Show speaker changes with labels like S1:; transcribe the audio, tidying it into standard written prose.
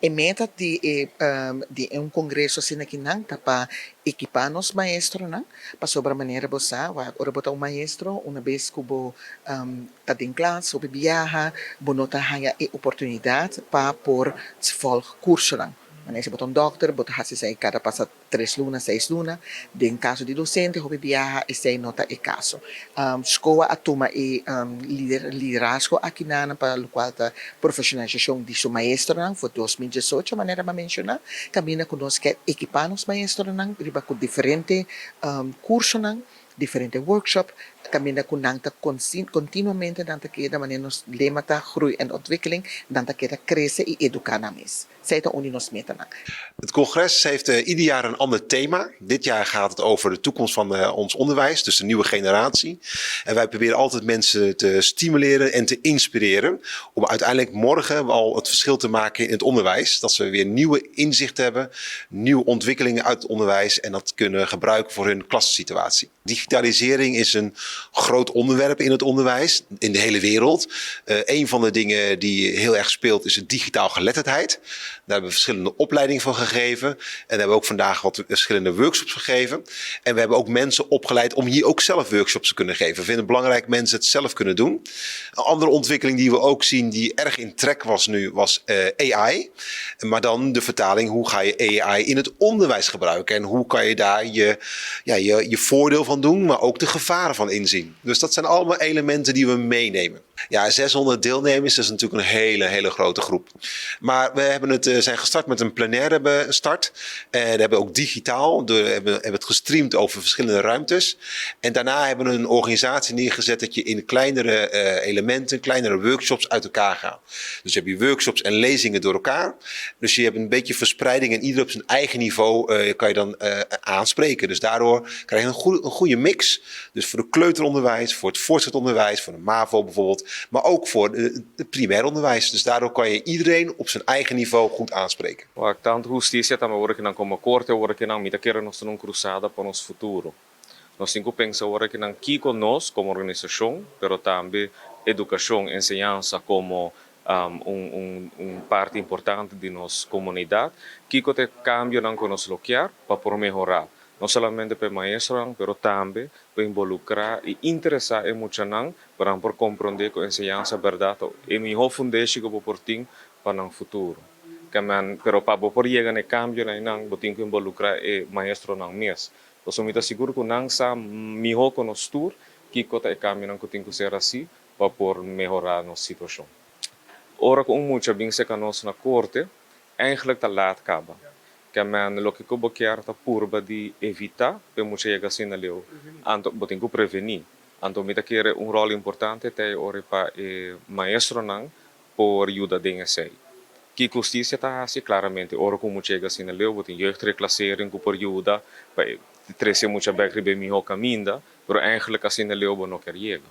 S1: Ementa di um congresso sinakinang tapa equipanos maestro na pa sobra maneira bosa wa ora bota um maestro uma vez kubo tading classe ou biyaha bonota haya e oportunidade pa por se volg curso lang. Wanneer ze bot dokter, bot hasi zij cada passa 3 lunas, 6 lunas. Den caso de docente, hobby biaha e zij nota e caso. Escola atuma e liderazgo aqui na para o qual ta profissionalização de seu maestro nang for 2018, maneira ma mencionar, camina conosco que equipar nos maestro nang riba com diferente curso nang, diferente workshop, camina com nanta continuamente nanta queda maneira nos lema ta groei en ontwikkeling, nanta queda cresce e educar na mes. Zij ta uni nos meta nang.
S2: Het congres heeft ieder jaar een ander thema. Dit jaar gaat het over de toekomst van ons onderwijs, dus de nieuwe generatie. En wij proberen altijd mensen te stimuleren en te inspireren om uiteindelijk morgen al het verschil te maken in het onderwijs. Dat ze weer nieuwe inzichten hebben, nieuwe ontwikkelingen uit het onderwijs en dat kunnen gebruiken voor hun klassensituatie. Digitalisering is een groot onderwerp in het onderwijs, in de hele wereld. Een van de dingen die heel erg speelt is de digitaal geletterdheid. Daar hebben we verschillende opleidingen van gegeven. En daar hebben we ook vandaag wat verschillende workshops gegeven. En we hebben ook mensen opgeleid om hier ook zelf workshops te kunnen geven. We vinden het belangrijk dat mensen het zelf kunnen doen. Een andere ontwikkeling die we ook zien die erg in trek was nu was AI. Maar dan de vertaling, hoe ga je AI in het onderwijs gebruiken? En hoe kan je daar je voordeel van doen, maar ook de gevaren van inzien. Dus dat zijn allemaal elementen die we meenemen. Ja, 600 deelnemers, dat is natuurlijk een hele grote groep. Maar we zijn gestart met een plenaire start. En we hebben ook digitaal, we hebben het gestreamd over verschillende ruimtes. En daarna hebben we een organisatie neergezet dat je in kleinere elementen, kleinere workshops uit elkaar gaat. Dus je hebt je workshops en lezingen door elkaar. Dus je hebt een beetje verspreiding en ieder op zijn eigen niveau kan je dan aanspreken. Dus daardoor krijg je een goede mix. Dus voor het kleuteronderwijs, voor het voortgezet onderwijs, voor de MAVO bijvoorbeeld. Maar ook voor het primair onderwijs. Dus daardoor kan je iedereen op zijn eigen niveau goed aanspreken.
S3: Tanto justiça também agora que não como corte agora que não mita querer nós não cruzada para nosso futuro. Nós temos que pensar agora que não aqui conosco como organização, pero também educação, ensinança como parte importante de nossa comunidade, que tem cambio não que nos bloquear para melhorar. Não somente para maestros, pero também para involucrar e interessar em muito não para compreender que a ensinança é verdade e melhor fundamento que por tim para o futuro. Pero para poder chegar no cambio, nós temos que involucrar o maestro não mesmo. Então, eu seguro que nós estamos melhor com o tour, que o cambio não tem que ser assim para poder melhorar a nossa situação. Ora, com muito bem se que nós na corte, eigenlijk te laat acaba. Que o que eu quero é purba de evitar, para muito chegar assim na leu, anto tem que prevenir. Anto me quer rol importante até ora para o maestro não por ajuda de sei. Que justiça está assim claramente, ora como chega assim na leu, tem jeugdreclassering que por ajuda, para trazer muita bagre bem melhor caminho, mas eigenlijk assim na leu não quer chegar.